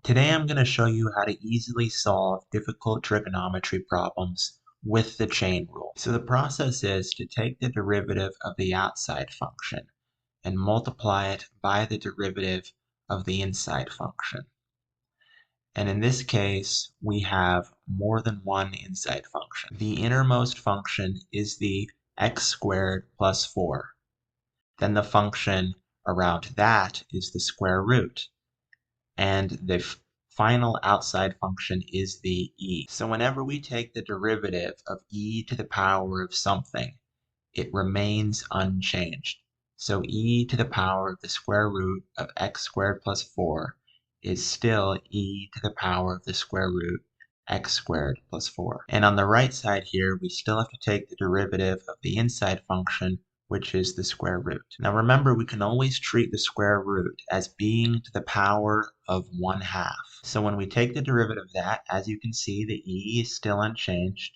Today I'm going to show you how to easily solve difficult trigonometry problems with the chain rule. So the process is to take the derivative of the outside function and multiply it by the derivative of the inside function. And in this case, we have more than one inside function. The innermost function is the x squared plus 4. Then the function around that is the square root. And the final outside function is the e. So whenever we take the derivative of e to the power of something, it remains unchanged. So e to the power of the square root of x squared plus 4 is still e to the power of the square root x squared plus 4. And on the right side here, we still have to take the derivative of the inside function, which is the square root. Now remember, we can always treat the square root as being to the power of 1/2. So when we take the derivative of that, as you can see, the e is still unchanged.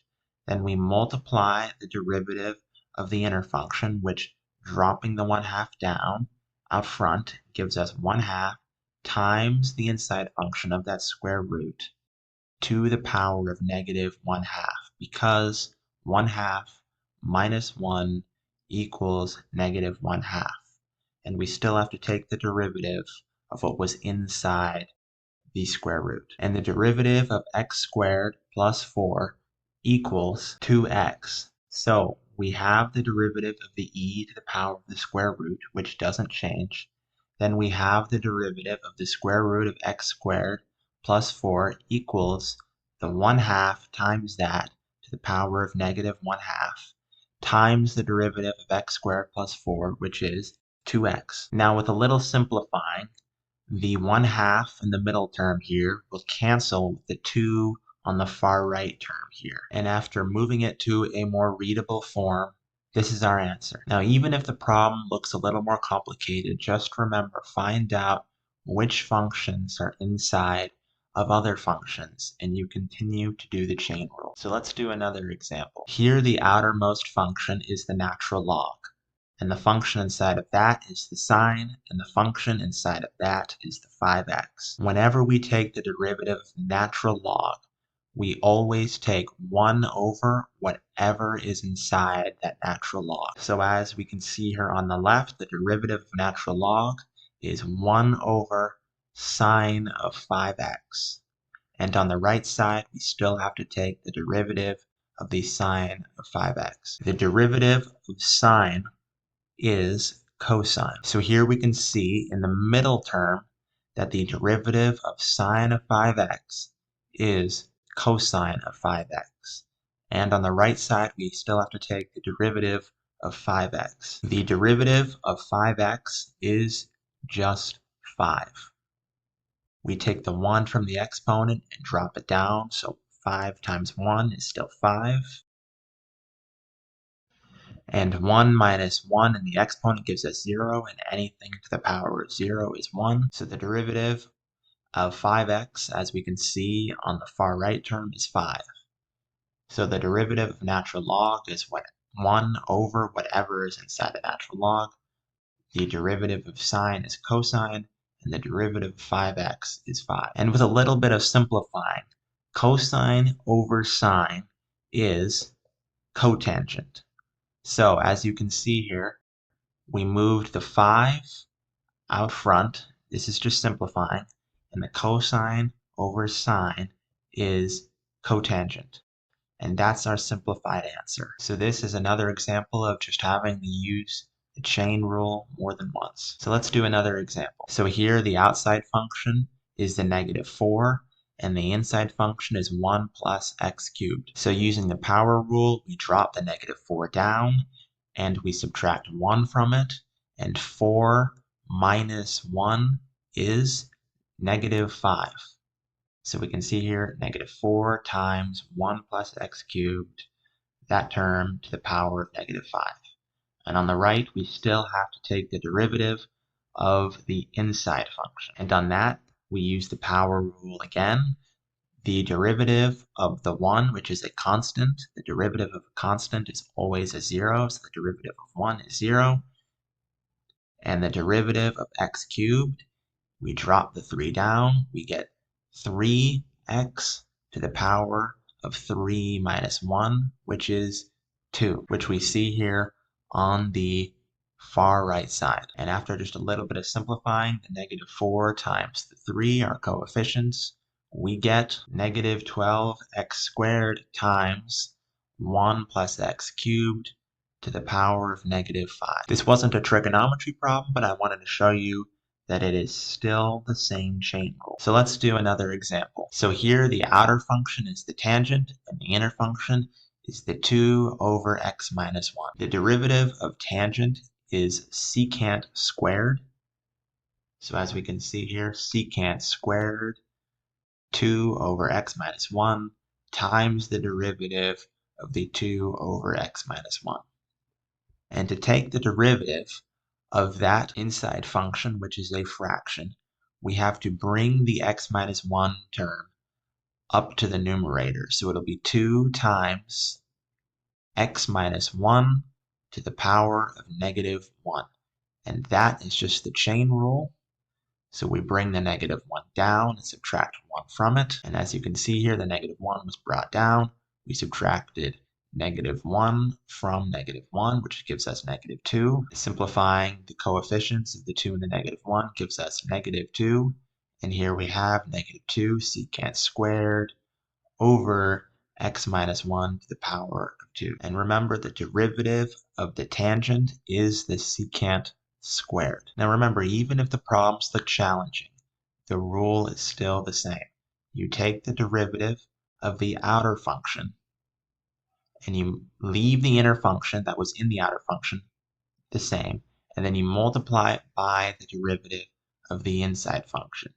Then we multiply the derivative of the inner function, which, dropping the 1/2 down out front, gives us 1/2 times the inside function of that square root to the power of negative 1/2, because 1/2 minus 1 equals negative 1/2. And we still have to take the derivative of what was inside the square root. And the derivative of x squared plus 4 equals 2x. So we have the derivative of the e to the power of the square root, which doesn't change. Then we have the derivative of the square root of x squared plus 4 equals the 1/2 times that to the power of negative 1/2 times the derivative of x squared plus 4, which is 2x. Now with a little simplifying, the 1/2 in the middle term here will cancel with the 2 on the far right term here. And after moving it to a more readable form, this is our answer. Now, even if the problem looks a little more complicated, just remember, find out which functions are inside of other functions, and you continue to do the chain rule. So let's do another example. Here, the outermost function is the natural log, and the function inside of that is the sine, and the function inside of that is the 5x. Whenever we take the derivative of the natural log, we always take 1 over whatever is inside that natural log. So as we can see here on the left, the derivative of natural log is 1 over sine of 5x. And on the right side, we still have to take the derivative of the sine of 5x. The derivative of sine is cosine. So here we can see in the middle term that the derivative of sine of 5x is cosine of 5x. And on the right side, we still have to take the derivative of 5x. The derivative of 5x is just 5. We take the 1 from the exponent and drop it down, so 5 times 1 is still 5. And 1 minus 1 in the exponent gives us 0, and anything to the power of 0 is 1. So the derivative of 5x, as we can see on the far right term, is 5. So the derivative of natural log is 1 over whatever is inside the natural log. The derivative of sine is cosine, and the derivative of 5x is 5. And with a little bit of simplifying, cosine over sine is cotangent. So as you can see here, we moved the 5 out front. This is just simplifying. And the cosine over sine is cotangent. And that's our simplified answer. So this is another example of just having to use the chain rule more than once. So let's do another example. So here the outside function is the negative 4, and the inside function is 1 plus x cubed. So using the power rule, we drop the negative 4 down, and we subtract 1 from it, and 4 minus 1 is negative 5. So we can see here, negative 4 times 1 plus x cubed, that term to the power of negative 5. And on the right, we still have to take the derivative of the inside function. And on that, we use the power rule again. The derivative of the 1, which is a constant, the derivative of a constant is always a 0, so the derivative of 1 is 0. And the derivative of x cubed, we drop the 3 down, we get 3x to the power of 3 minus 1, which is 2, which we see here on the far right side. And after just a little bit of simplifying, the negative 4 times the 3 are coefficients. We get negative 12x squared times 1 plus x cubed to the power of negative 5. This wasn't a trigonometry problem, but I wanted to show you that it is still the same chain rule. So let's do another example. So here the outer function is the tangent and the inner function is the 2 over x minus 1. The derivative of tangent is secant squared. So as we can see here, secant squared 2 over x minus 1 times the derivative of the 2 over x minus 1. And to take the derivative of that inside function, which is a fraction, we have to bring the x minus 1 term up to the numerator. So it'll be 2 times x minus 1 to the power of negative 1. And that is just the chain rule. So we bring the negative 1 down and subtract 1 from it. And as you can see here, the negative 1 was brought down. We subtracted negative 1 from negative 1, which gives us negative 2. Simplifying the coefficients of the 2 and the negative 1 gives us negative 2. And here we have negative 2 secant squared over x minus 1 to the power of 2. And remember, the derivative of the tangent is the secant squared. Now remember, even if the problems look challenging, the rule is still the same. You take the derivative of the outer function and you leave the inner function that was in the outer function the same, and then you multiply it by the derivative of the inside function.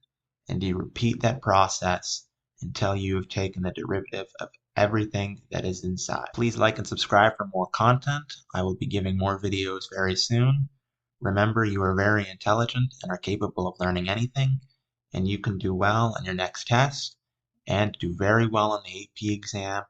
And you repeat that process until you have taken the derivative of everything that is inside. Please like and subscribe for more content. I will be giving more videos very soon. Remember, you are very intelligent and are capable of learning anything, and you can do well on your next test and do very well on the AP exam